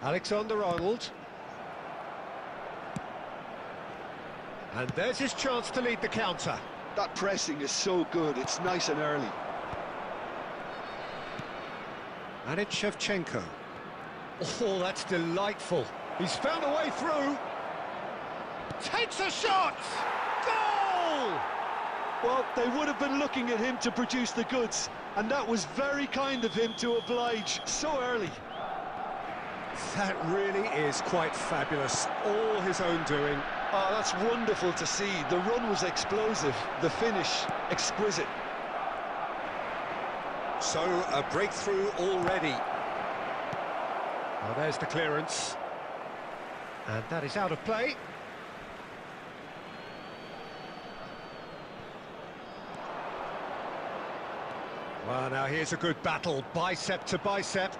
Alexander-Arnold. And there's his chance to lead the counter. That pressing is so good, it's nice and early. And it's Shevchenko. Oh, that's delightful. He's found a way through. Takes a shot! Goal! Well, they would have been looking at him to produce the goods, and that was very kind of him to oblige so early. That really is quite fabulous. All his own doing. Oh, that's wonderful to see. The run was explosive, the finish exquisite. So, a breakthrough already. Well, there's the clearance. And that is out of play. Well, now here's a good battle, bicep to bicep.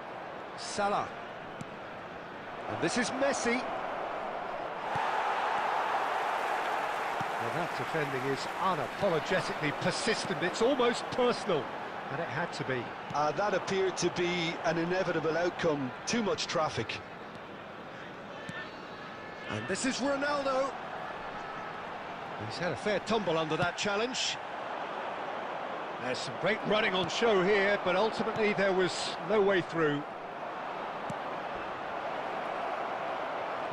Salah. And this is Messi. Well, that defending is unapologetically persistent. It's almost personal, and it had to be. That appeared to be an inevitable outcome. Too much traffic. And this is Ronaldo. He's had a fair tumble under that challenge. There's some great running on show here, but ultimately there was no way through.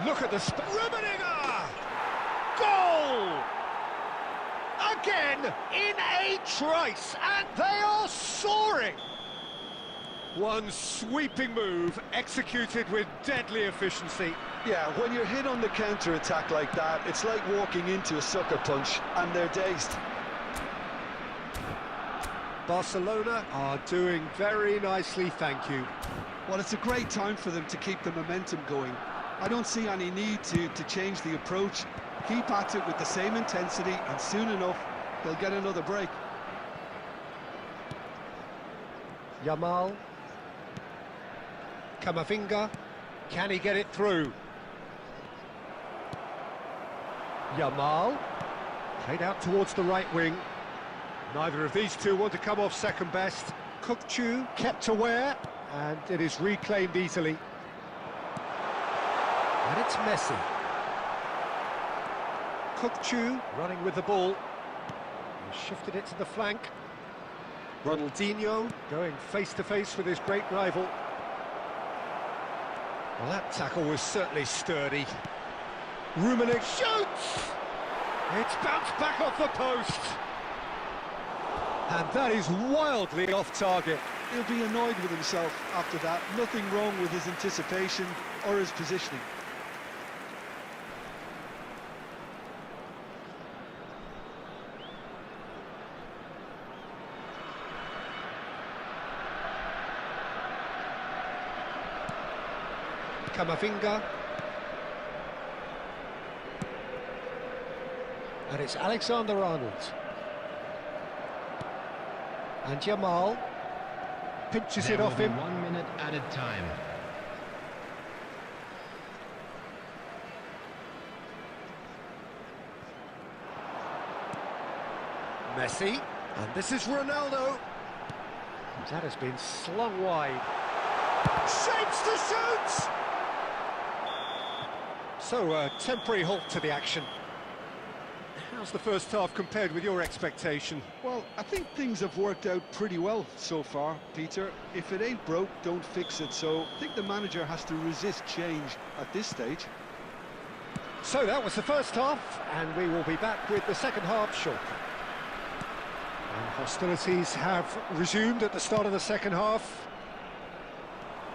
Look at the Rummenigge! Goal! Again, in a trice, and they are soaring! One sweeping move, executed with deadly efficiency. Yeah, when you're hit on the counter-attack like that, it's like walking into a sucker punch, and they're dazed. Barcelona are doing very nicely, thank you. Well, it's a great time for them to keep the momentum going. I don't see any need to change the approach. Keep at it with the same intensity, and soon enough, they'll get another break. Yamal. Camavinga. Can he get it through? Yamal. Played out towards the right wing. Neither of these two want to come off second best. Kukçu kept aware, and it is reclaimed easily. And it's Messi. Kukçu running with the ball. He shifted it to the flank. Ronaldinho going face-to-face with his great rival. Well, that tackle was certainly sturdy. Rummenigge shoots! It's bounced back off the post. And that is wildly off target. He'll be annoyed with himself after that. Nothing wrong with his anticipation or his positioning. Camavinga. And it's Alexander-Arnold. And Yamal pinches it off him. 1 minute added time. Messi. And this is Ronaldo. That has been slung wide. Shapes to shoot! So, a temporary halt to the action. How's the first half compared with your expectation? Well, I think things have worked out pretty well so far, Peter. If it ain't broke, don't fix it. So I think the manager has to resist change at this stage. So that was the first half, and we will be back with the second half shortly. And hostilities have resumed at the start of the second half.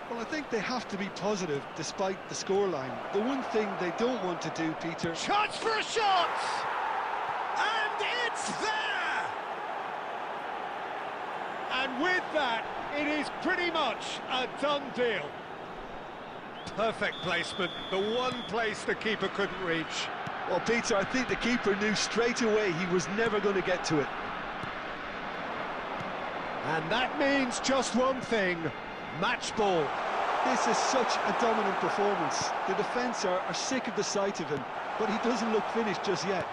Well, I think they have to be positive despite the scoreline. The one thing they don't want to do, Peter... Chance for a shot! And it's there! And with that, it is pretty much a done deal. Perfect placement, the one place the keeper couldn't reach. Well, Peter, I think the keeper knew straight away he was never going to get to it. And that means just one thing, match ball. This is such a dominant performance. The defence are sick of the sight of him, but he doesn't look finished just yet.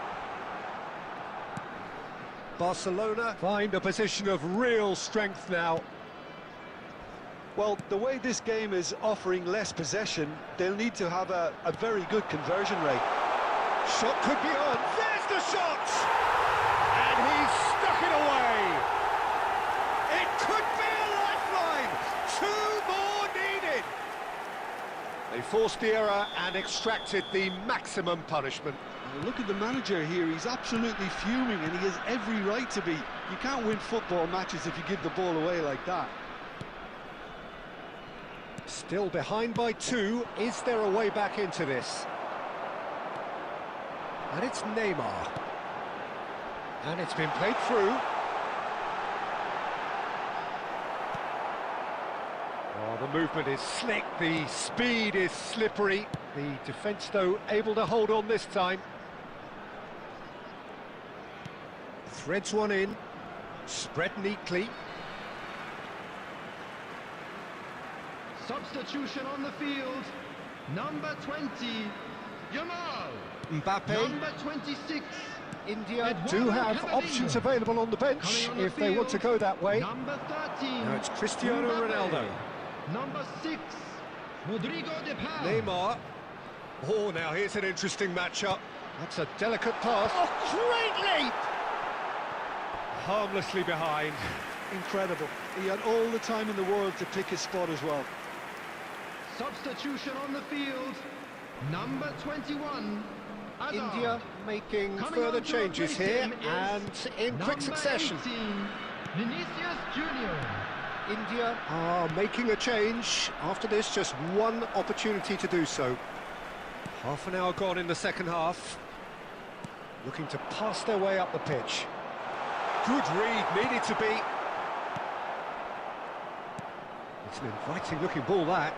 Barcelona find a position of real strength now. Well, the way this game is offering less possession, they'll need to have a very good conversion rate. Shot could be on. There's the shot! And he's stuck it away. It could be a lifeline. 2 more needed. They forced the error and extracted the maximum punishment. Now look at the manager here. He's absolutely fuming, and he has every right to be. You can't win football matches if you give the ball away like that. Still behind by 2. Is there a way back into this? And it's Neymar. And it's been played through. Oh, the movement is slick, the speed is slippery. The defence, though, able to hold on this time. Threads one in, spread neatly. Substitution on the field, number 20, Yamal. Mbappe. Number 26. India do have options available on the bench if they want to go that way. Number 13. Now it's Cristiano Ronaldo. Number 6, Rodrigo de Paul. Neymar. Oh, now here's an interesting matchup. That's a delicate pass. Oh, great leap! Harmlessly behind. Incredible. He had all the time in the world to pick his spot as well. Substitution on the field, number 21, Adam. India making Coming further on to changes replace here him is and in quick succession. 18, Vinicius Junior. India are making a change. After this, just one opportunity to do so. Half an hour gone in the second half. Looking to pass their way up the pitch. Good read, needed to be. It's an inviting looking ball, that.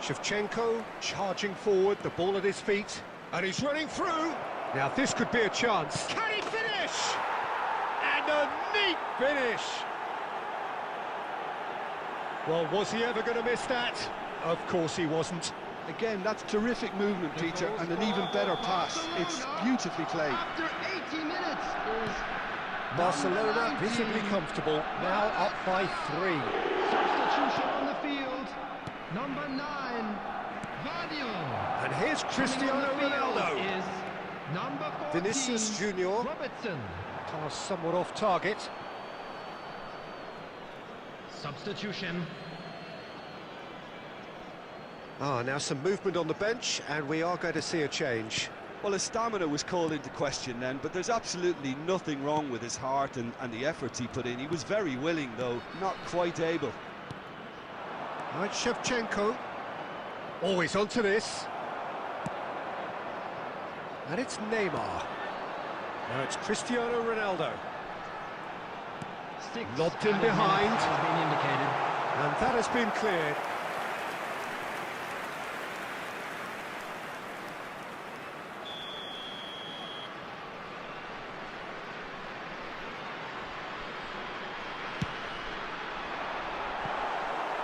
Shevchenko charging forward, the ball at his feet. And he's running through. Now this could be a chance. Can he finish? And a neat finish. Well, was he ever going to miss that? Of course he wasn't. Again, that's terrific movement, Peter, and an even better pass. It's beautifully played. After 80 minutes is Barcelona number 19. visibly comfortable, now up by 3. Substitution on the field, number 9, Vadio. And here's Cristiano Ronaldo. Is number 14, Vinicius Junior. Robertson. Pass somewhat off target. Substitution. Now some movement on the bench, and we are going to see a change. Well, his stamina was called into question then, but there's absolutely nothing wrong with his heart and the efforts he put in. He was very willing, though, not quite able. Right, Shevchenko. Always onto this. And it's Neymar. Now it's Cristiano Ronaldo. Lobbed in behind. Has been indicated. And that has been cleared.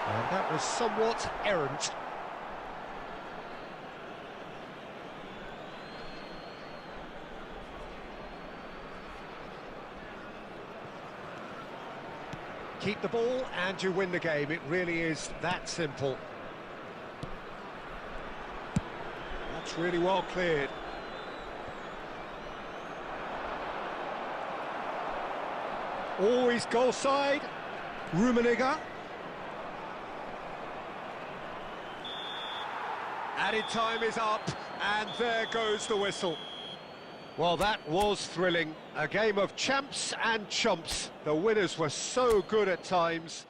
And that was somewhat errant. Keep the ball and you win the game. It really is that simple. That's really well cleared. Always goal side. Rummenigge. Added time is up, and there goes the whistle. Well, that was thrilling. A game of champs and chumps. The winners were so good at times.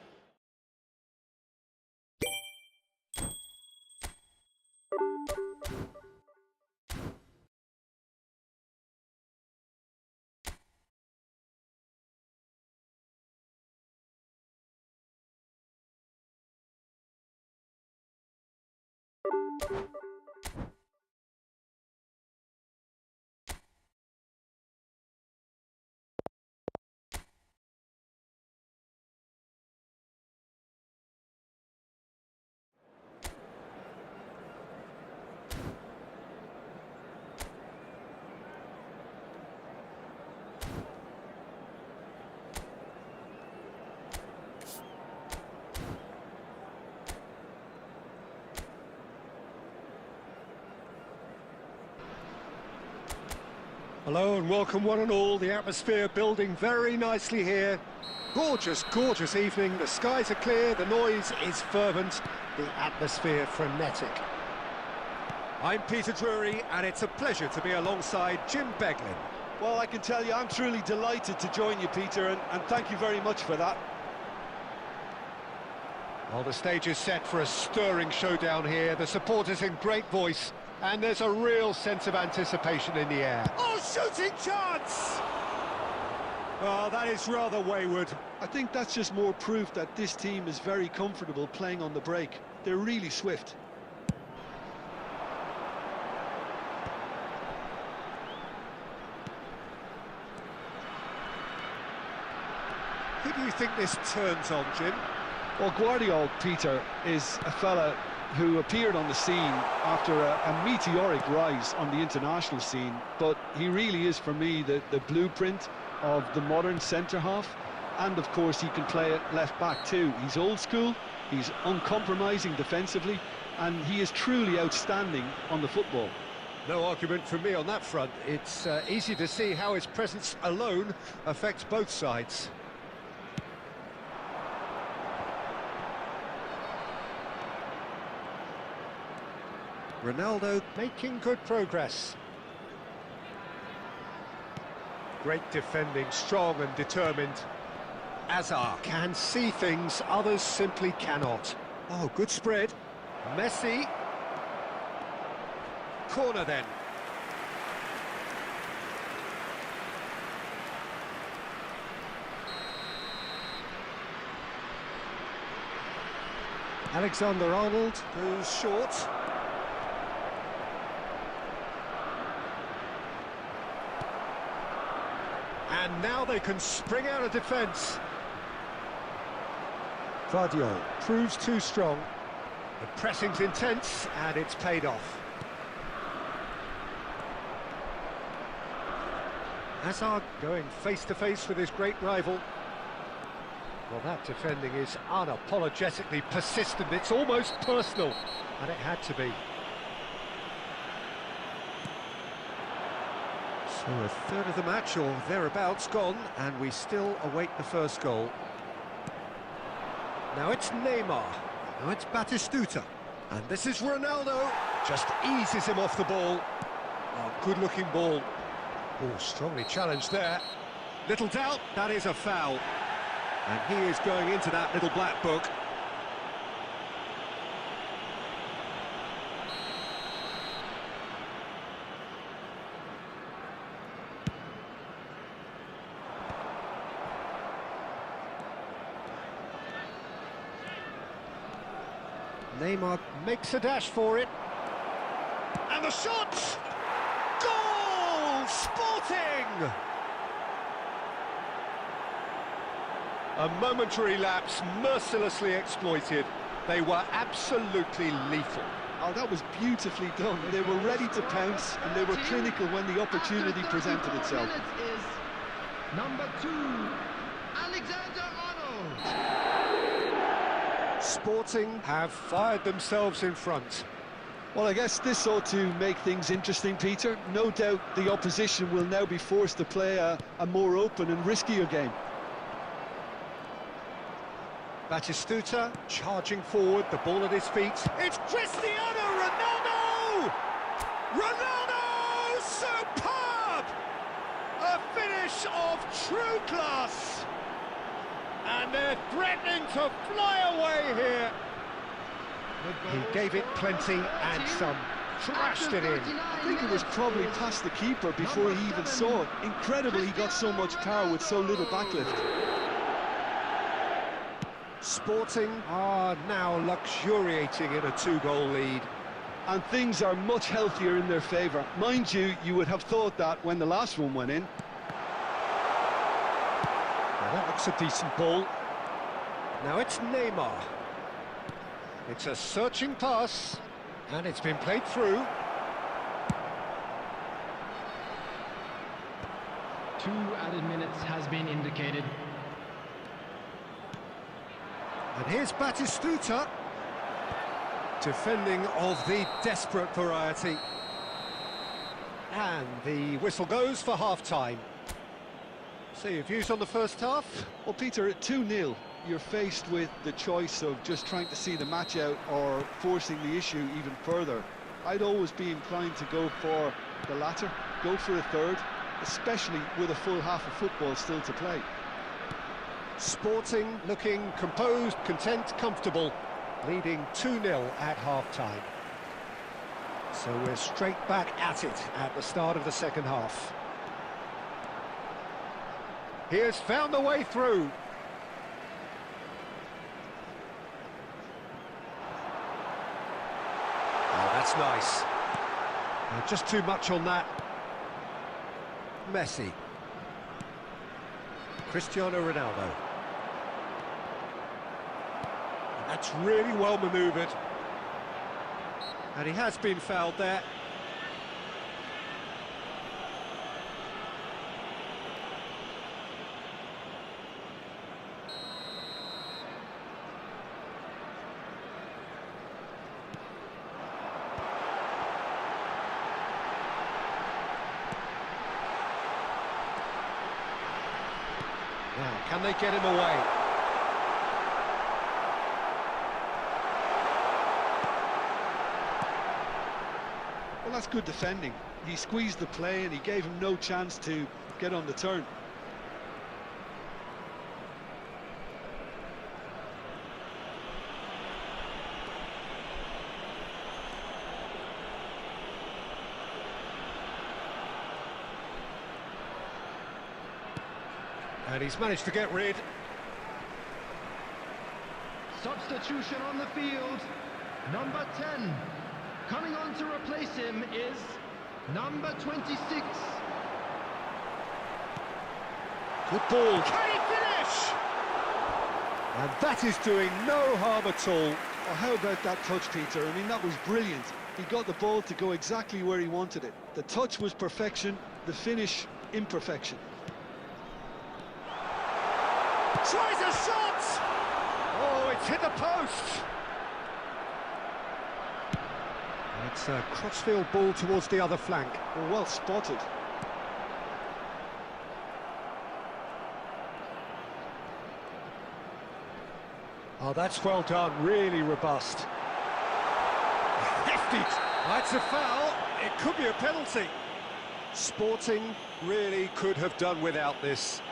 Hello and welcome one and all. The atmosphere building very nicely here. Gorgeous, gorgeous evening. The skies are clear, the noise is fervent, the atmosphere frenetic. I'm Peter Drury and it's a pleasure to be alongside Jim Beglin. Well, I can tell you, I'm truly delighted to join you, Peter, and thank you very much for that. Well, the stage is set for a stirring showdown here. The supporters in great voice, and there's a real sense of anticipation in the air. Oh, shooting chance! Oh, that is rather wayward. I think that's just more proof that this team is very comfortable playing on the break. They're really swift. Who do you think this turns on, Jim? Well, Guardiola, Peter, is a fella who appeared on the scene after a meteoric rise on the international scene, but he really is, for me, the blueprint of the modern centre-half, and of course he can play at left-back too. He's old school, he's uncompromising defensively, and he is truly outstanding on the football. No argument from me on that front. It's easy to see how his presence alone affects both sides. Ronaldo making good progress. Great defending, strong and determined. Hazard can see things others simply cannot. Oh, good spread. Messi. Corner then. Alexander-Arnold goes short. And now they can spring out of defence. Guardiola proves too strong. The pressing's intense and it's paid off. Hazard going face to face with his great rival. Well, that defending is unapologetically persistent. It's almost personal, and it had to be. So a third of the match, or thereabouts, gone, and we still await the first goal. Now it's Neymar, now it's Batistuta, and this is Ronaldo. Just eases him off the ball. Oh, good-looking ball. Oh, strongly challenged there. Little doubt, that is a foul. And he is going into that little black book. Neymar makes a dash for it. And the shot! Goal! Sporting! A momentary lapse, mercilessly exploited. They were absolutely lethal. Oh, that was beautifully done. They were ready to pounce, and they were clinical when the opportunity presented itself. Is number 2, Alexander-Arnold. Sporting have fired themselves in front. Well, I guess this ought to make things interesting, Peter. No doubt the opposition will now be forced to play a more open and riskier game. Batistuta charging forward, the ball at his feet. It's Cristiano Ronaldo! Ronaldo! Superb! A finish of true class! And they're threatening to fly away here. He gave it plenty and some. Trashed it in. I think it was probably past the keeper before he even saw it. Incredible he got so much power with so little backlift. Sporting are now luxuriating in a 2-goal lead. And things are much healthier in their favour. Mind you, you would have thought that when the last one went in. Well, that looks a decent ball. Now it's Neymar. It's a searching pass, and it's been played through. 2 added minutes has been indicated. And here's Batistuta, defending of the desperate variety. And the whistle goes for half-time. So your views on the first half? Well, Peter, at 2-0, you're faced with the choice of just trying to see the match out or forcing the issue even further. I'd always be inclined to go for the latter, go for a third, especially with a full half of football still to play. Sporting looking composed, content, comfortable, leading 2-0 at half-time. So we're straight back at it at the start of the second half. He has found the way through. Oh, that's nice. Just too much on that. Messi. Cristiano Ronaldo. And that's really well manoeuvred. And he has been fouled there. Now, can they get him away? Well, that's good defending. He squeezed the play and he gave him no chance to get on the turn. And he's managed to get rid. Substitution on the field. Number 10. Coming on to replace him is number 26. Good ball. Can he finish? And that is doing no harm at all. Well, how about that touch, Peter? I mean, that was brilliant. He got the ball to go exactly where he wanted it. The touch was perfection, the finish imperfection. Tries a shot! Oh, it's hit the post! It's a crossfield ball towards the other flank. Well spotted. Oh, that's well done, really robust. Hefty! That's a foul, it could be a penalty. Sporting really could have done without this.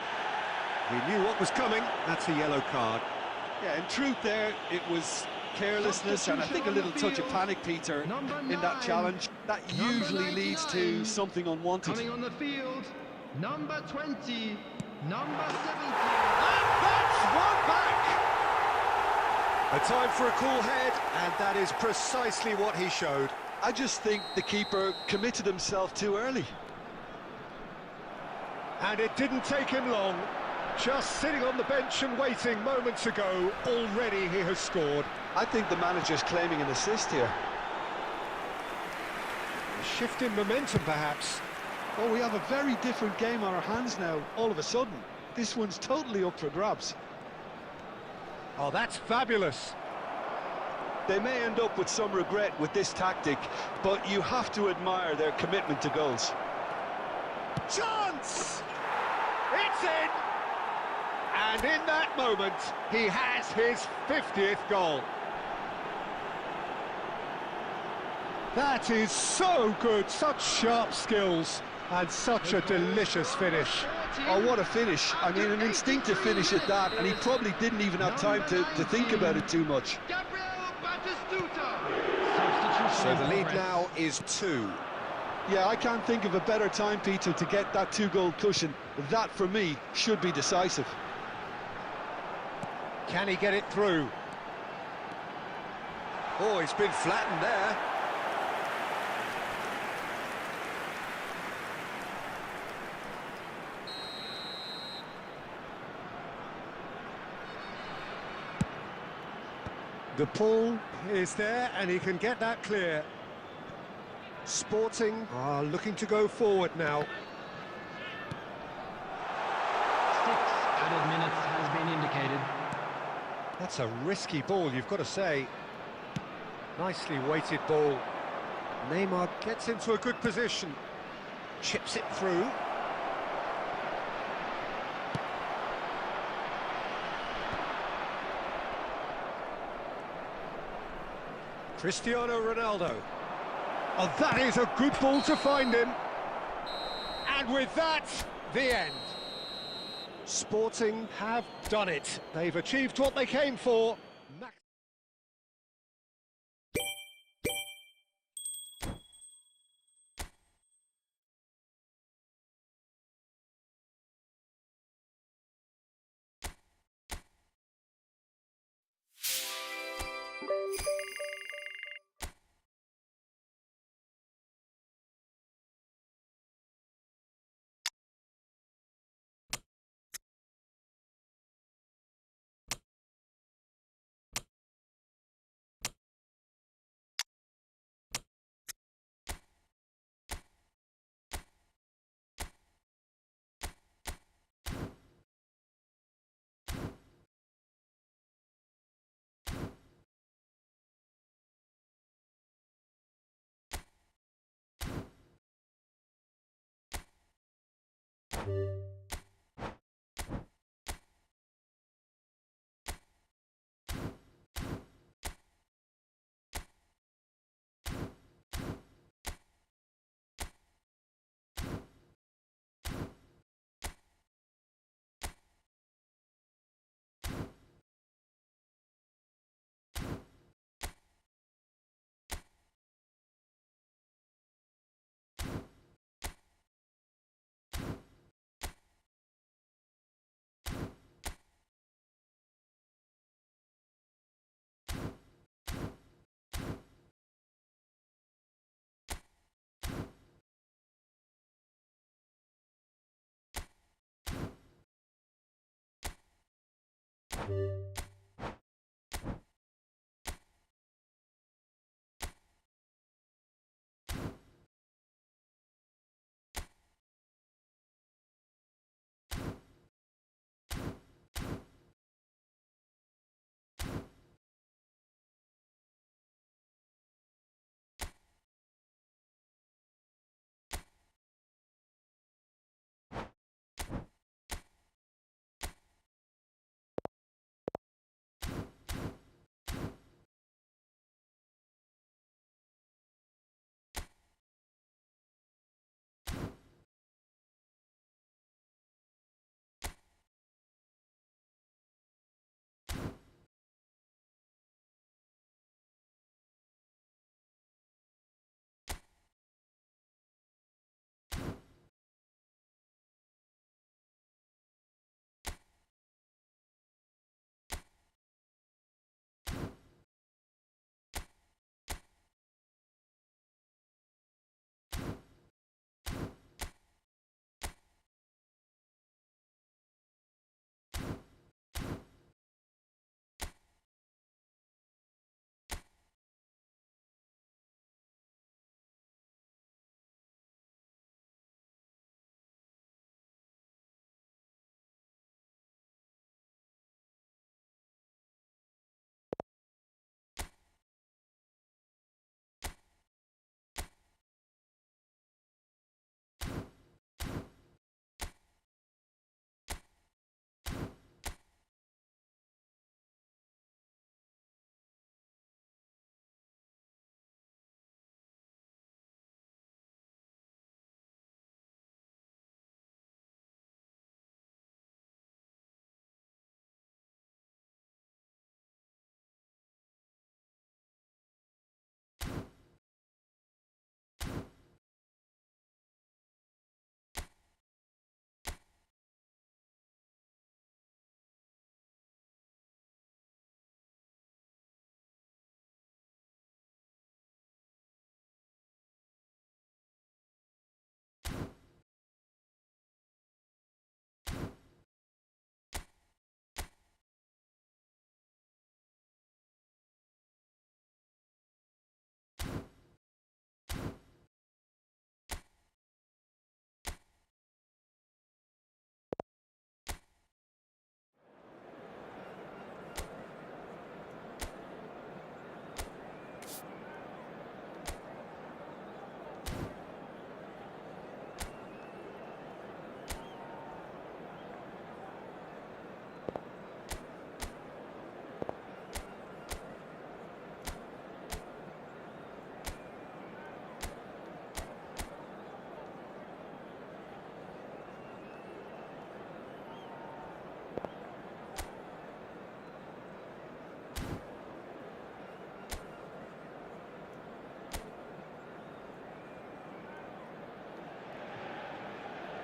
He knew what was coming, that's a yellow card. Yeah, in truth there, it was carelessness and I think a little touch of panic, Peter, in that challenge. That usually leads to something unwanted. Coming on the field, number 20, number 17. And that's one back! A time for a cool head, and that is precisely what he showed. I just think the keeper committed himself too early. And it didn't take him long. Just sitting on the bench and waiting moments ago, already he has scored. I think the manager's claiming an assist here. A shift in momentum, perhaps. Well, we have a very different game on our hands now, all of a sudden. This one's totally up for grabs. Oh, that's fabulous. They may end up with some regret with this tactic, but you have to admire their commitment to goals. Chance! It's in! And in that moment, he has his 50th goal. That is so good, such sharp skills, and such a delicious finish. Oh, what a finish. I mean, an instinctive finish at that, and he probably didn't even have time to think about it too much. So the lead now is 2. Yeah, I can't think of a better time, Peter, to get that 2-goal cushion. That, for me, should be decisive. Can he get it through? Oh, he's been flattened there. The pull is there, and he can get that clear. Sporting are looking to go forward now. 6 added minutes has been indicated. That's a risky ball, you've got to say. Nicely weighted ball. Neymar gets into a good position. Chips it through. Cristiano Ronaldo. Oh, that is a good ball to find him. And with that, the end. Sporting have done it. They've achieved what they came for.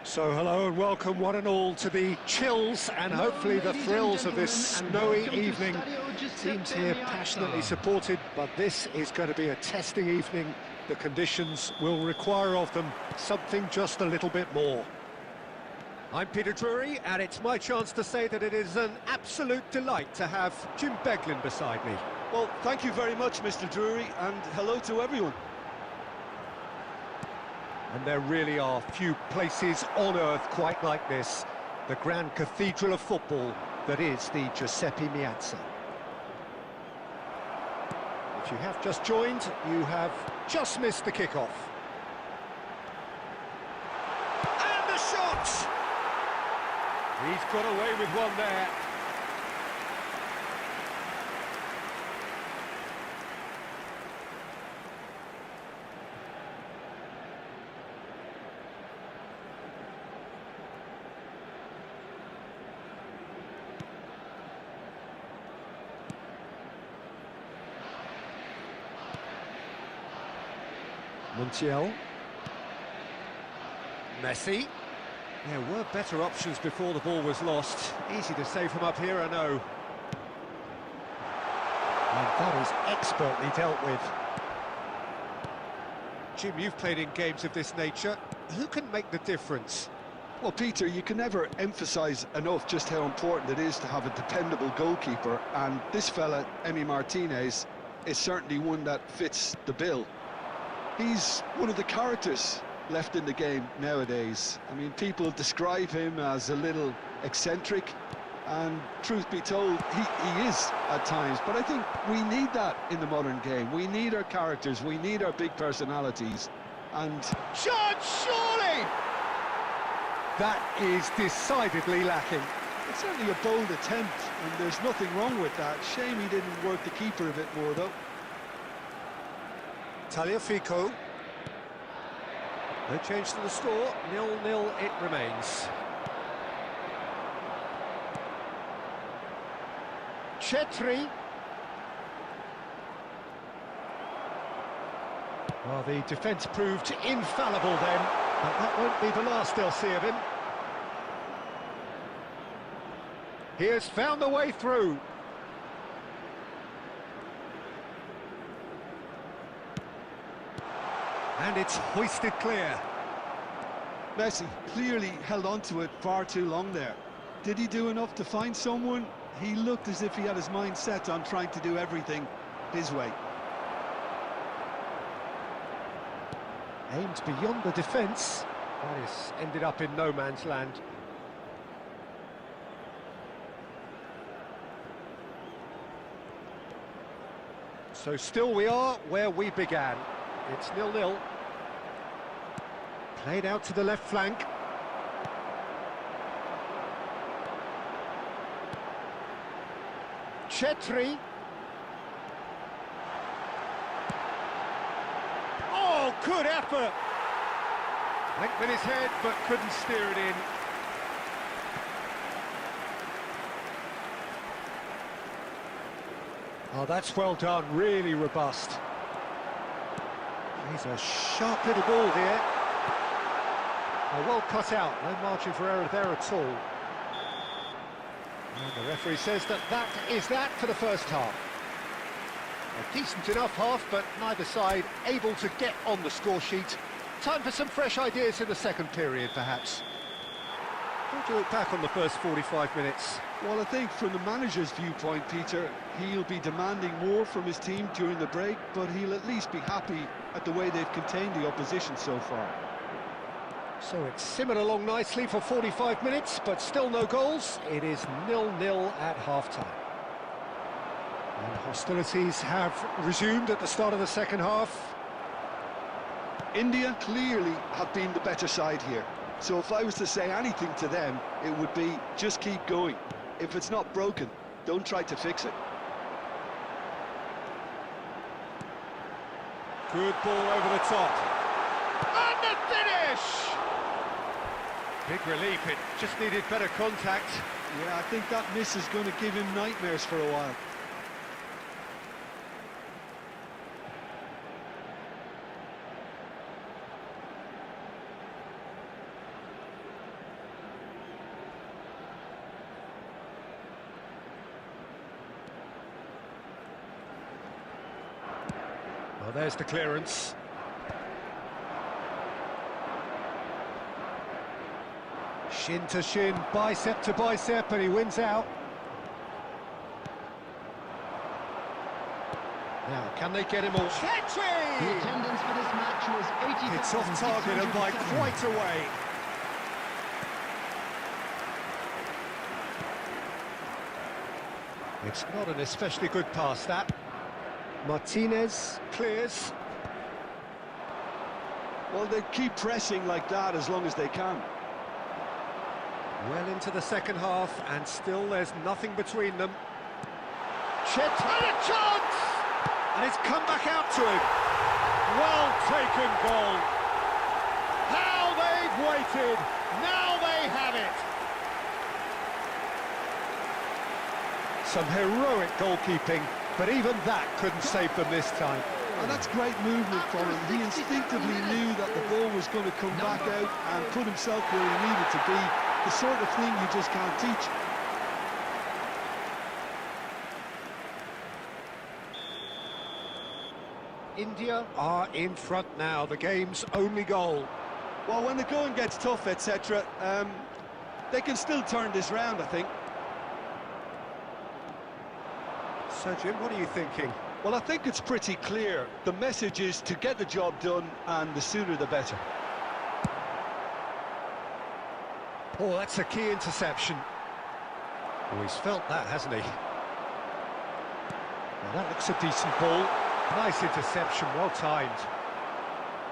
So hello and welcome one and all to the chills and hopefully the thrills of this snowy evening. Teams here passionately supported, but this is going to be a testing evening. The conditions will require of them something just a little bit more. I'm Peter Drury, and it's my chance to say that it is an absolute delight to have Jim Beglin beside me. Well, thank you very much, Mr. Drury, and hello to everyone. And there really are few places on earth quite like this, the grand cathedral of football that is the Giuseppe Meazza. If you have just joined, you have just missed the kickoff. And the shot! He's got away with one there. Montiel. Messi. There were better options before the ball was lost. Easy to save from up here, I know. And that is expertly dealt with. Jim, you've played in games of this nature. Who can make the difference? Well, Peter, you can never emphasise enough just how important it is to have a dependable goalkeeper, and this fella, Emi Martinez, is certainly one that fits the bill. He's one of the characters left in the game nowadays. I mean, people describe him as a little eccentric, and truth be told, he is at times. But I think we need that in the modern game. We need our characters, we need our big personalities. And... Shot, surely! That is decidedly lacking. It's certainly a bold attempt, and there's nothing wrong with that. Shame he didn't work the keeper a bit more, though. Tagliafico. No change to the score, 0-0 it remains. Chetri. Well, the defence proved infallible then, but that won't be the last they'll see of him. He has found the way through. And it's hoisted clear. Messi clearly held on to it far too long there. Did he do enough to find someone? He looked as if he had his mind set on trying to do everything his way. Aimed beyond the defence. That is ended up in no man's land. So still we are where we began. It's 0-0. Played out to the left flank. Chetri. Oh, good effort! Went with his head, but couldn't steer it in. Oh, that's well done, really robust. He's a sharp little ball here. Oh, well cut out, no margin for error there at all. And the referee says that is that for the first half. A decent enough half, but neither side able to get on the score sheet. Time for some fresh ideas in the second period, perhaps. How do you look back on the first 45 minutes? Well, I think from the manager's viewpoint, Peter, he'll be demanding more from his team during the break, but he'll at least be happy at the way they've contained the opposition so far. So it's simmered along nicely for 45 minutes, but still no goals. It is 0-0 at half-time. And hostilities have resumed at the start of the second half. India clearly have been the better side here. So if I was to say anything to them, it would be just keep going. If it's not broken, don't try to fix it. Good ball over the top. And the finish! Big relief, it just needed better contact. Yeah, I think that miss is going to give him nightmares for a while. Well, there's the clearance. Shin to shin, bicep to bicep, and he wins out. Now, can they get him all? Chetri! The attendance for this match was 80,677. It's off target and by quite a way. It's not an especially good pass, that. Martinez clears. Well, they keep pressing like that as long as they can. Well into the second half, and still there's nothing between them. Chetri, a chance! And it's come back out to him. Well taken goal. How they've waited. Now they have it. Some heroic goalkeeping, but even that couldn't save them this time. And that's great movement from him. He instinctively knew that the ball was going to come back out and put himself where he needed to be. The sort of thing you just can't teach. India are in front now, the game's only goal. Well, when the going gets tough, etc., they can still turn this round, I think. So, Jim, what are you thinking? Well, I think it's pretty clear. The message is to get the job done, and the sooner the better. Oh, that's a key interception. Oh, he's felt that, hasn't he? Well, that looks a decent ball. Nice interception, well timed.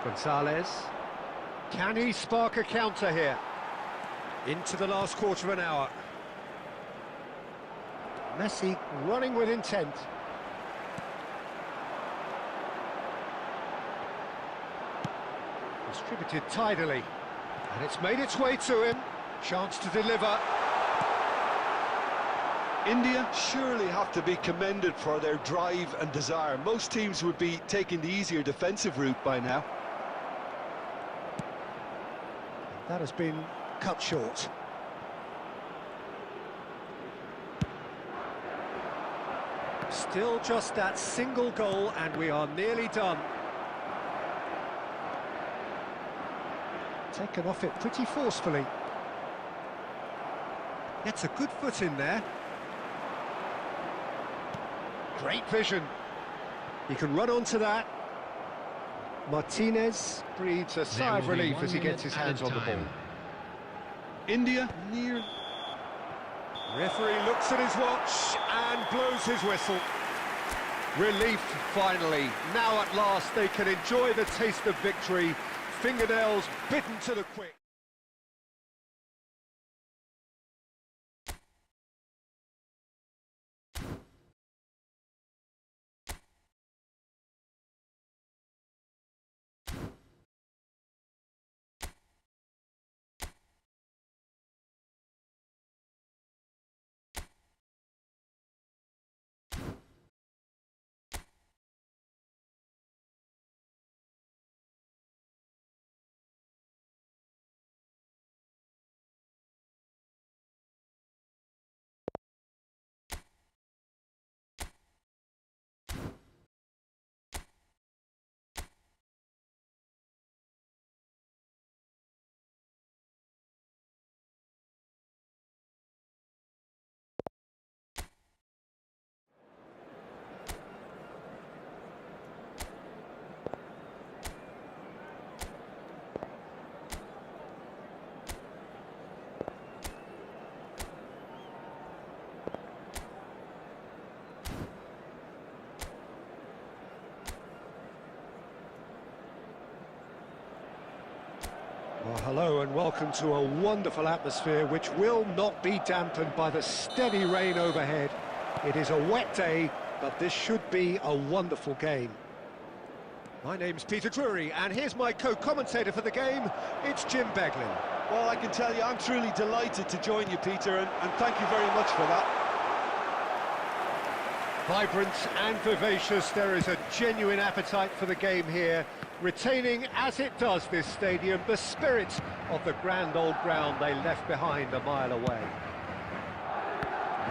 Gonzalez. Can he spark a counter here? Into the last quarter of an hour. Messi running with intent. Distributed tidily. And it's made its way to him. Chance to deliver. India surely have to be commended for their drive and desire. Most teams would be taking the easier defensive route by now. That has been cut short. Still just that single goal and we are nearly done. Taken off it pretty forcefully. Gets a good foot in there. Great vision. He can run onto that. Martinez breathes a sigh of relief as he gets his hands on the ball. India near. Referee looks at his watch and blows his whistle. Relief finally. Now at last they can enjoy the taste of victory. Fingernails bitten to the quick. Well, hello and welcome to a wonderful atmosphere which will not be dampened by the steady rain overhead. It is a wet day, but this should be a wonderful game. My name's Peter Drury, and here's my co-commentator for the game, it's Jim Beglin. Well, I can tell you, I'm truly delighted to join you, Peter, and thank you very much for that. Vibrant and vivacious, there is a genuine appetite for the game here, retaining, as it does this stadium, the spirit of the grand old ground they left behind a mile away.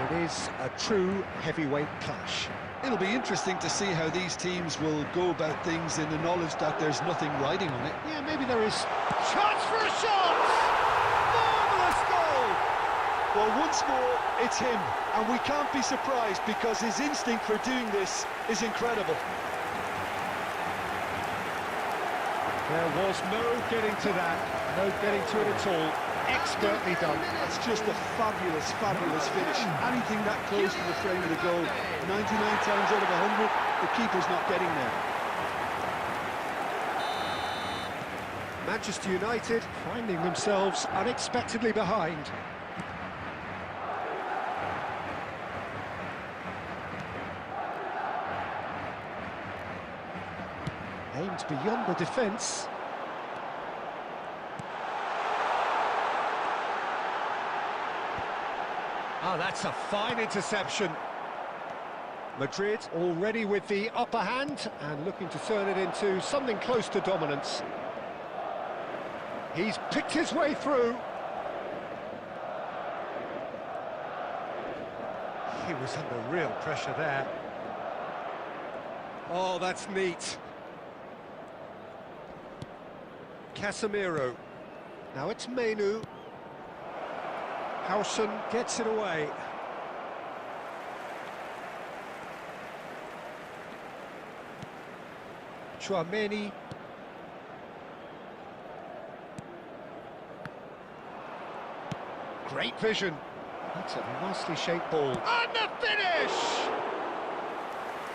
It is a true heavyweight clash. It'll be interesting to see how these teams will go about things in the knowledge that there's nothing riding on it. Yeah, maybe there is. Chance for a shot! Marvellous goal! Well, once more, it's him, and we can't be surprised because his instinct for doing this is incredible. There was no getting to that, no getting to it at all. Expertly done. That's just a fabulous, fabulous finish. Anything that close to the frame of the goal, 99 times out of 100, the keeper's not getting there. Manchester United finding themselves unexpectedly behind. Aimed beyond the defence. Oh, that's a fine interception. Madrid already with the upper hand and looking to turn it into something close to dominance. He's picked his way through. He was under real pressure there. Oh, that's neat. Casemiro. Now it's Menu. Howson gets it away. Chouameni. Great vision. That's a nicely shaped ball. And the finish!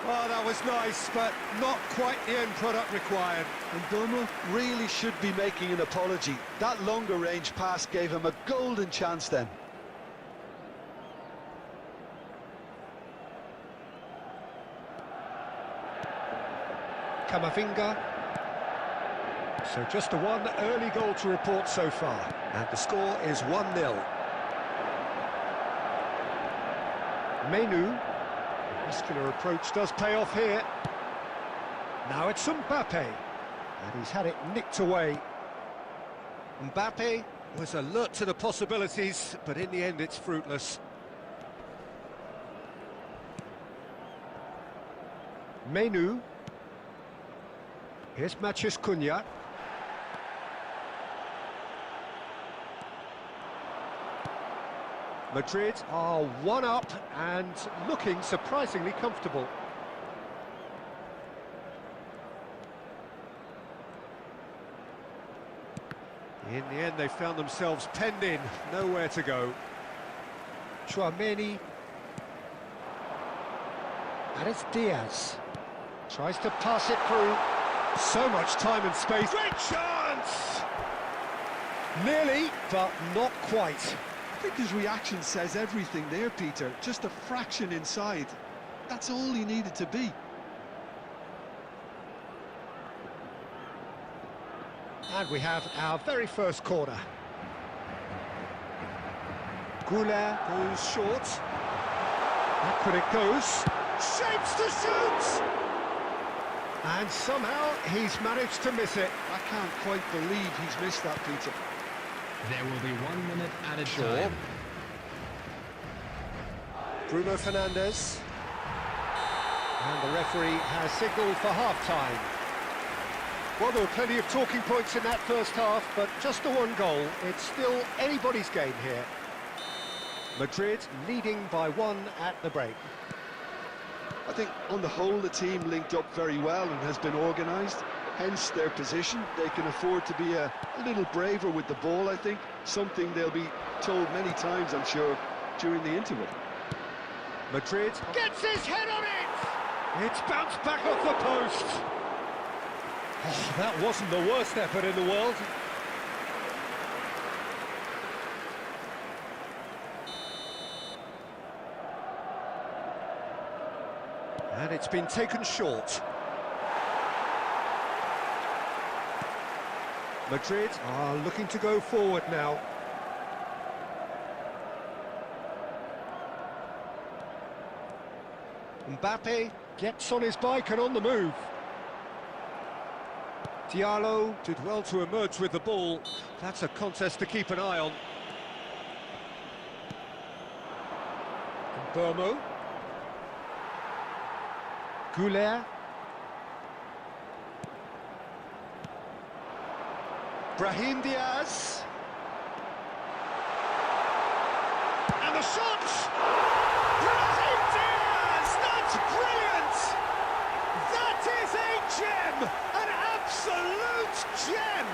Oh, that was nice, but not quite the end product required. And Bomo really should be making an apology. That longer range pass gave him a golden chance then. Camavinga. So just a one early goal to report so far. And the score is 1-0. Menu. The muscular approach does pay off here. Now it's Mbappe. And he's had it nicked away. Mbappe was alert to the possibilities, but in the end it's fruitless. Menu. Here's Matheus Cunha. Madrid are one up and looking surprisingly comfortable. In the end, they found themselves penned in, nowhere to go. Chouameni. And it's Diaz. Tries to pass it through. So much time and space. Great chance! Nearly, but not quite. I think his reaction says everything there, Peter. Just a fraction inside. That's all he needed to be. And we have our very first corner. Goulart goes short. Back when it goes. Shapes to shoot! And somehow he's managed to miss it. I can't quite believe he's missed that, Peter. There will be 1 minute added Sure. time. Bruno Fernandes. And the referee has signalled for half-time. Well, there were plenty of talking points in that first half, but just the one goal. It's still anybody's game here. Madrid leading by 1 at the break. I think on the whole the team linked up very well and has been organised, hence their position. They can afford to be a little braver with the ball, I think, something they'll be told many times, I'm sure, during the interval. Madrid gets his head on it! It's bounced back off the post! Oh, that wasn't the worst effort in the world. And it's been taken short. Madrid are looking to go forward now. Mbappe gets on his bike and on the move. Diallo did well to emerge with the ball. That's a contest to keep an eye on. Bomo. Goulet. Brahim Diaz. And the shot! Brahim Diaz! That's brilliant! That is a gem! An absolute gem!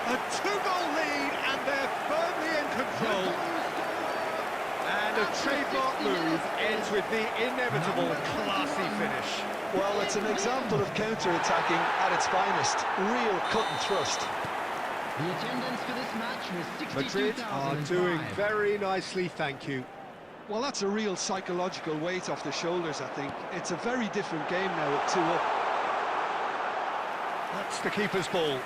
A two-goal lead and they're firmly in control. And a trademark move ends with the inevitable classy finish. Well, it's an example of counter-attacking at its finest. Real cut and thrust. The attendance for this match was Madrid are 62,005. doing very nicely, thank you. Well, that's a real psychological weight off the shoulders, I think. It's a very different game now with 2 up. That's the keeper's ball.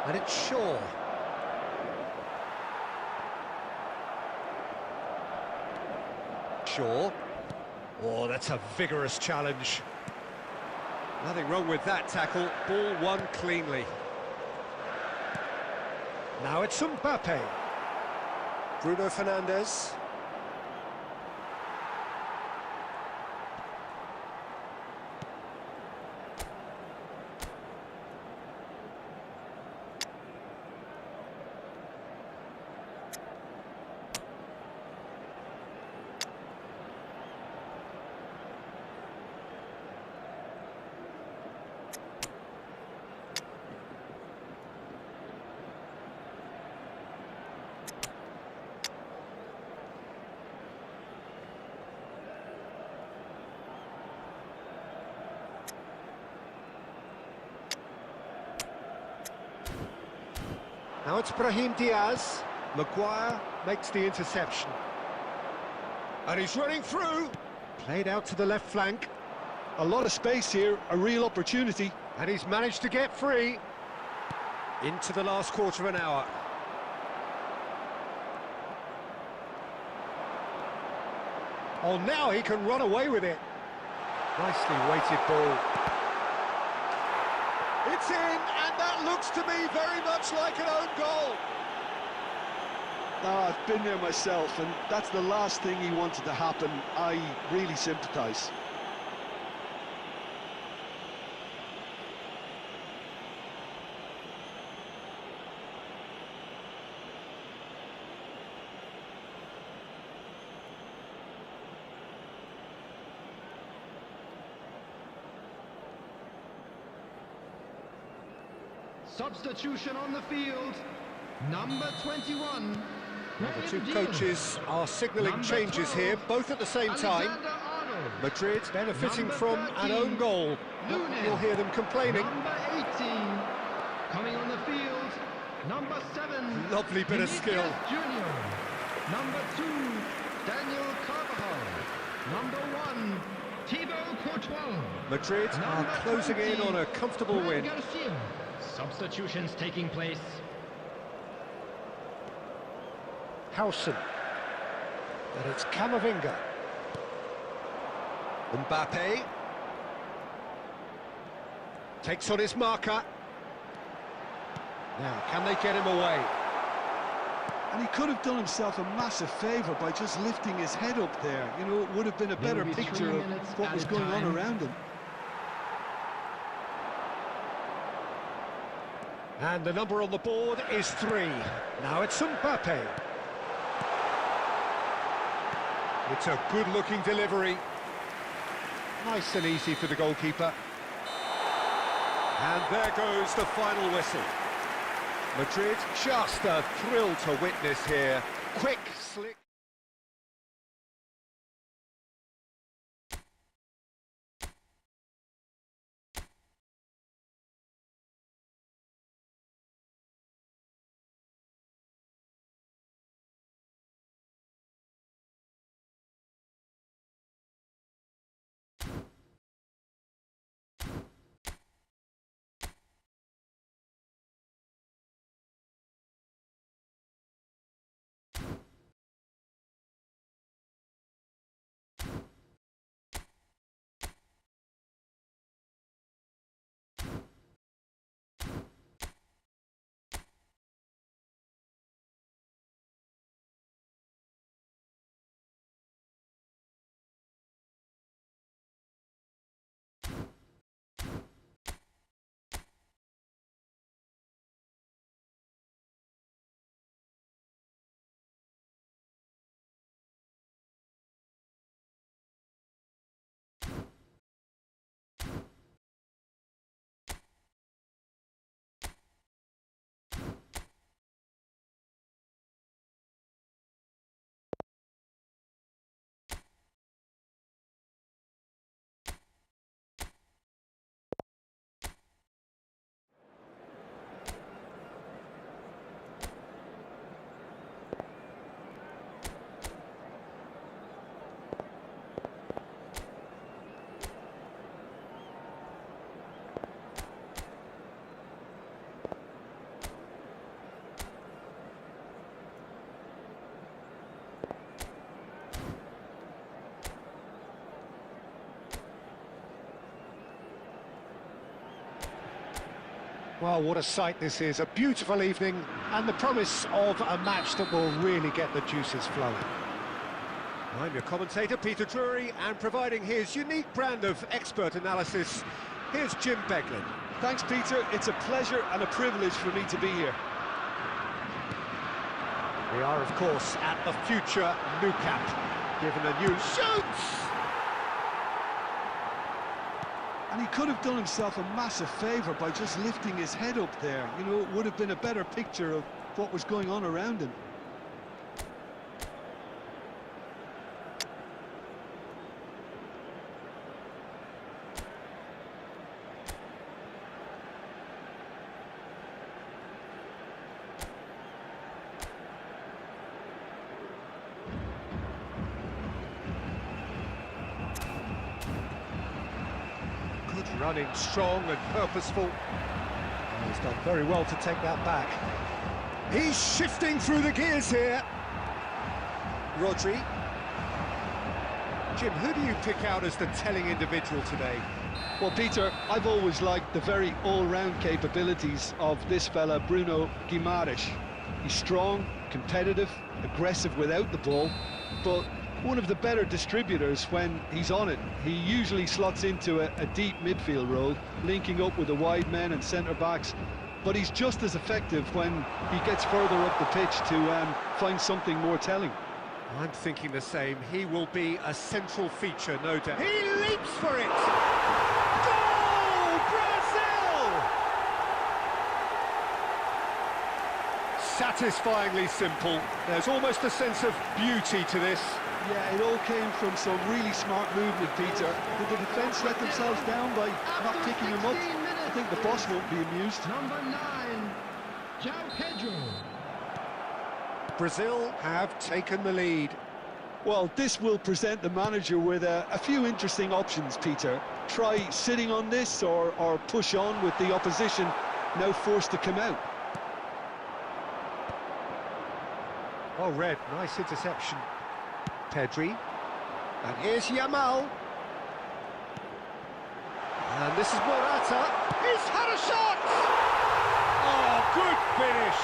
And it's Shaw. Shaw. Oh, that's a vigorous challenge. Nothing wrong with that tackle. Ball won cleanly. Now it's Mbappe. Bruno Fernandes. Now it's Brahim Diaz. Maguire makes the interception. And he's running through. Played out to the left flank. A lot of space here, a real opportunity. And he's managed to get free. Into the last quarter of an hour. Oh, now he can run away with it. Nicely weighted ball. It's in, and that looks to me very much like an own goal. I've been there myself, and that's the last thing he wanted to happen. I really sympathise. Substitution on the field. Number 21. The two coaches are signalling changes here, both at the same time. Madrid benefiting from an own goal. You'll hear them complaining. Number 18. Coming on the field. Number 7. Lovely bit of skill. Junior. Number 2. Daniel Carvajal. Number 1. Thibaut Courtois. Madrid are closing in on a comfortable win. Garcia. Substitutions taking place. Howson. And it's Camavinga. Mbappe. Takes on his marker. Now, can they get him away? And he could have done himself a massive favour by just lifting his head up there. You know, it would have been a better Maybe 3 picture of minutes what was at a going on time. around him. And the number on the board is 3. Now it's Mbappe. It's a good-looking delivery. Nice and easy for the goalkeeper. And there goes the final whistle. Madrid, just a thrill to witness here. Quick, slick. Well, what a sight this is. A beautiful evening and the promise of a match that will really get the juices flowing. I'm your commentator, Peter Drury, and providing his unique brand of expert analysis, here's Jim Beglin. Thanks, Peter. It's a pleasure and a privilege for me to be here. We are, of course, at the future Nou Camp, given a new shoots! And he could have done himself a massive favour by just lifting his head up there. You know, it would have been a better picture of what was going on around him. Running strong and purposeful. Oh, he's done very well to take that back. He's shifting through the gears here. Rodri. Jim, who do you pick out as the telling individual today? Well, Peter, I've always liked the very all-round capabilities of this fella, Bruno Guimaraes. He's strong, competitive, aggressive without the ball, but one of the better distributors when he's on it. He usually slots into a deep midfield role, linking up with the wide men and centre-backs, but he's just as effective when he gets further up the pitch to find something more telling. I'm thinking the same. He will be a central feature, no doubt. He leaps for it! Goal! Brazil! Satisfyingly simple. There's almost a sense of beauty to this. Yeah, it all came from some really smart movement, Peter. Did the defence let themselves down by not picking him up? I think the boss won't be amused. Number 9, João Pedro. Brazil have taken the lead. Well, this will present the manager with a few interesting options, Peter. Try sitting on this or push on with the opposition now forced to come out. Oh, Red, nice interception. Pedri, and here's Yamal, and this is Morata, he's had a shot! Oh, good finish!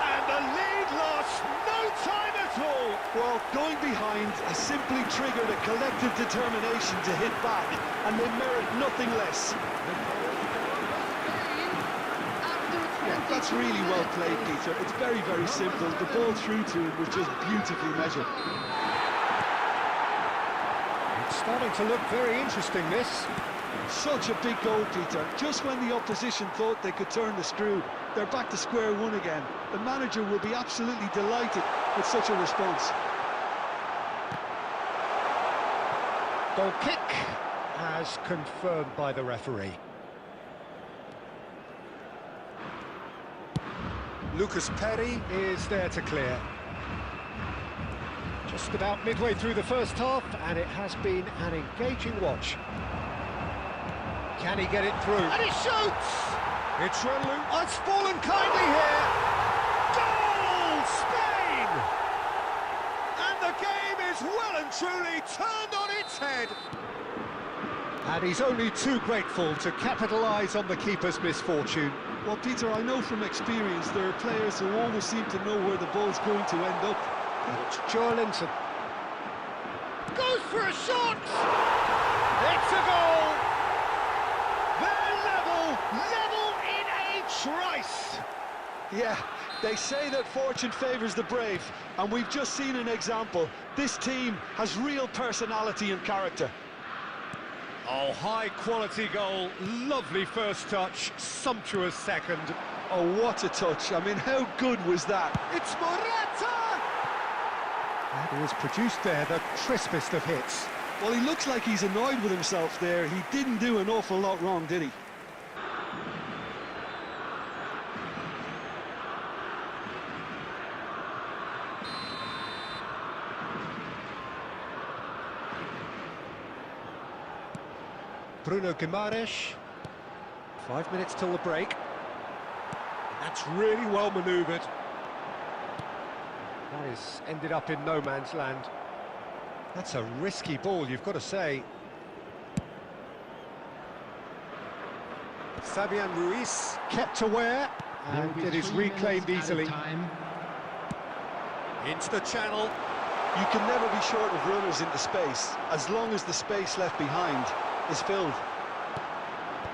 And the lead lost no time at all! Well, going behind has simply triggered a collective determination to hit back, and they merit nothing less. Yeah, that's really well played, Peter. It's very, very simple. The ball through to him was just beautifully measured. It's starting to look very interesting, this. Such a big goal, Peter. Just when the opposition thought they could turn the screw, they're back to square one again. The manager will be absolutely delighted with such a response. Goal kick, as confirmed by the referee. Lucas Perry is there to clear. Just about midway through the first half, and it has been an engaging watch. Can he get it through? And he shoots! It's run loose. Oh, it's fallen kindly here. Goal, Spain! And the game is well and truly turned on its head. And he's only too grateful to capitalise on the keeper's misfortune. Well, Peter, I know from experience there are players who always seem to know where the ball's going to end up. It's Joelinton. Goes for a shot! It's a goal! They're level in a trice! Yeah, they say that fortune favours the brave, and we've just seen an example. This team has real personality and character. Oh, high-quality goal, lovely first touch, sumptuous second. Oh, what a touch. I mean, how good was that? It's Morata! And he has produced there the crispest of hits. Well, he looks like he's annoyed with himself there. He didn't do an awful lot wrong, did he? Bruno Guimaraes. 5 minutes till the break. That's really well manoeuvred. That is ended up in no man's land. That's a risky ball, you've got to say. Fabian Ruiz kept aware, and it is reclaimed easily. Into the channel. You can never be short of runners into space, as long as the space left behind is filled.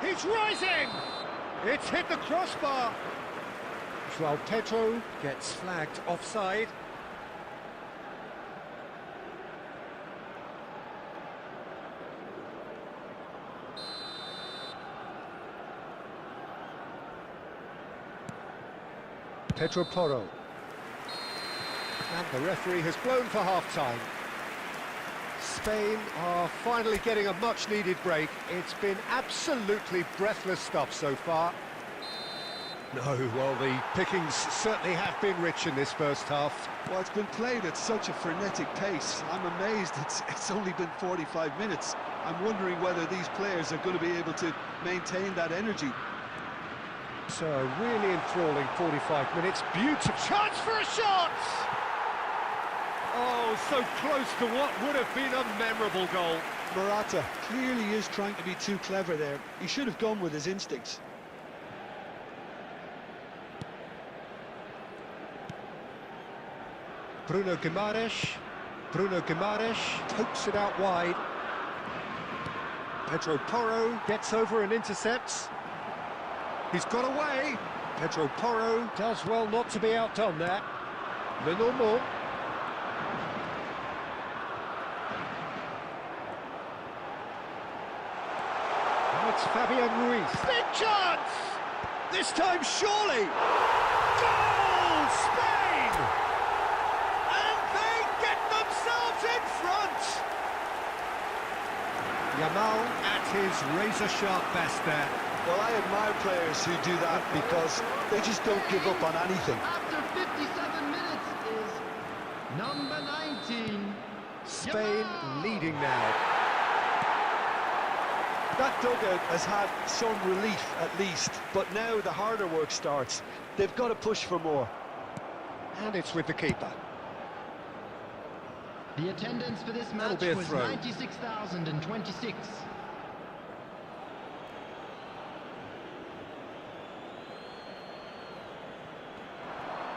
He's rising! It's hit the crossbar. João Pedro gets flagged offside. Pedro Porro. And the referee has blown for half-time. Spain are finally getting a much-needed break. It's been absolutely breathless stuff so far. No, well, the pickings certainly have been rich in this first half. Well, it's been played at such a frenetic pace. I'm amazed it's only been 45 minutes. I'm wondering whether these players are going to be able to maintain that energy. So, a really enthralling 45 minutes. Beautiful chance for a shot! Oh, so close to what would have been a memorable goal. Morata clearly is trying to be too clever there. He should have gone with his instincts. Bruno Guimaraes pokes it out wide. Pedro Porro gets over and intercepts. He's got away. Pedro Porro does well not to be outdone there. Lenormand. It's Fabian Ruiz. Big chance! This time, surely! Goal! Spain! And they get themselves in front! Yamal at his razor-sharp best there. Well, I admire players who do that because they just don't give up on anything. After 57 minutes is number 19. Spain Yamal. leading now. That dugout has had some relief at least, but now the harder work starts. They've got to push for more. And it's with the keeper. The attendance for this That'll match be a was throw. 96,026.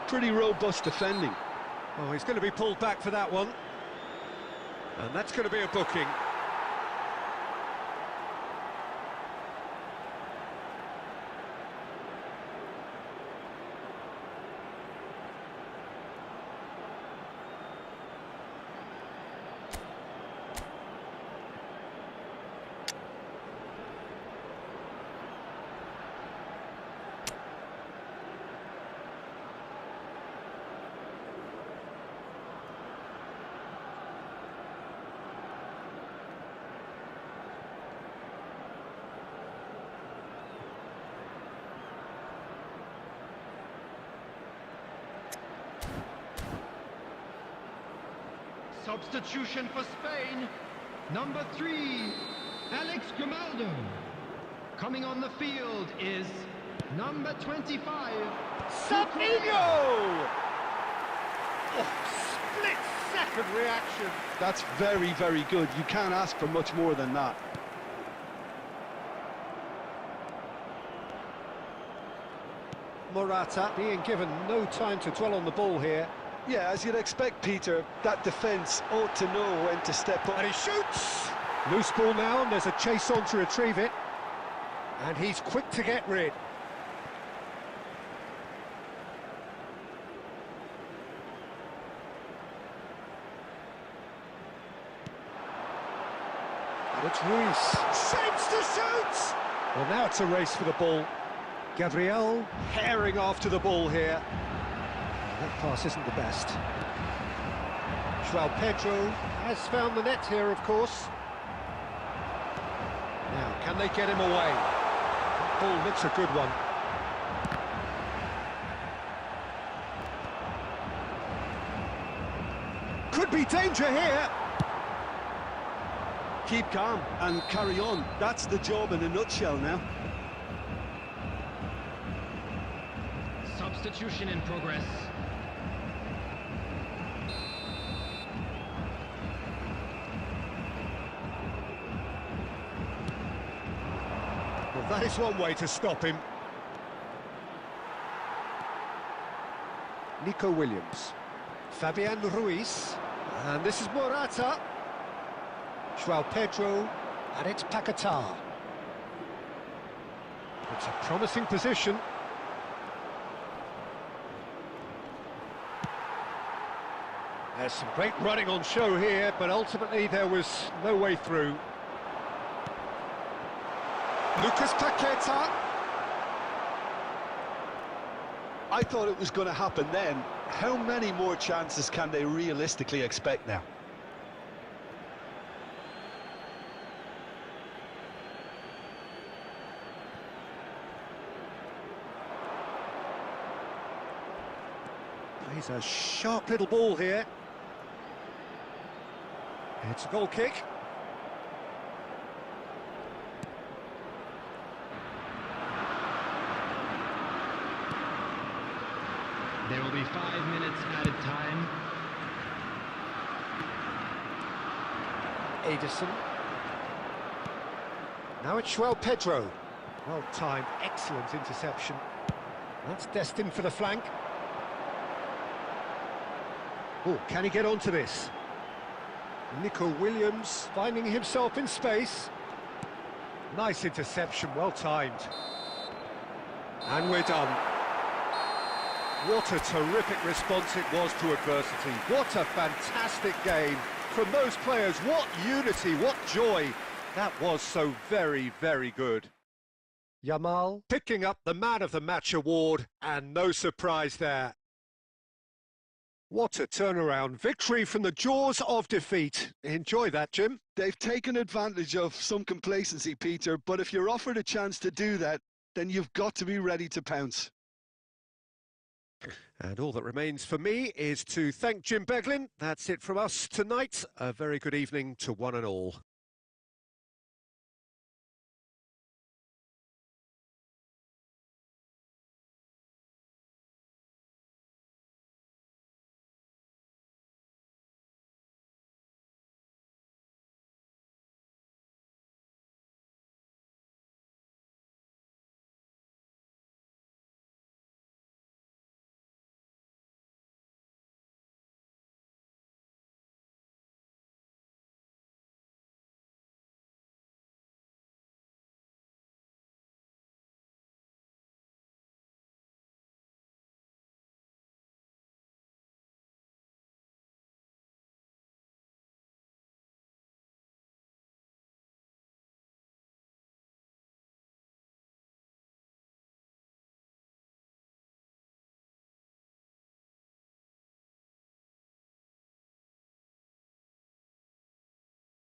Pretty robust defending. Oh, he's going to be pulled back for that one. And that's going to be a booking. Substitution for Spain, number 3, Alex Grimaldo. Coming on the field is number 25, Sabinho! Oh, split-second reaction. That's very, very good. You can't ask for much more than that. Morata being given no time to dwell on the ball here. Yeah, as you'd expect, Peter, that defence ought to know when to step up. And he shoots! Loose ball now, and there's a chase on to retrieve it. And he's quick to get rid. And it's Ruiz. Shapes to shoot! Well, now it's a race for the ball. Gabriel herring after the ball here. That pass isn't the best. João Pedro has found the net here, of course. Now, can they get him away? That ball looks a good one. Could be danger here. Keep calm and carry on. That's the job in a nutshell now. Substitution in progress. Well, That is one way to stop him. Nico Williams. Fabian Ruiz. And this is Morata. João Pedro. And it's Paquetá. It's a promising position. There's some great running on show here, but ultimately there was no way through. Lucas Paquetá. I thought it was going to happen then. How many more chances can they realistically expect now? He's a sharp little ball here. It's a goal kick. There will be 5 minutes added time. Ederson. Now it's João Pedro. Well timed, excellent interception. That's destined for the flank. Oh, can he get onto this? Nico Williams finding himself in space. Nice interception, well timed. And we're done. What a terrific response it was to adversity. What a fantastic game from those players. What unity, what joy. That was so very, very good. Yamal picking up the Man of the Match award, and no surprise there. What a turnaround. Victory from the jaws of defeat. Enjoy that, Jim. They've taken advantage of some complacency, Peter, but if you're offered a chance to do that, then you've got to be ready to pounce. And all that remains for me is to thank Jim Beglin. That's it from us tonight. A very good evening to one and all.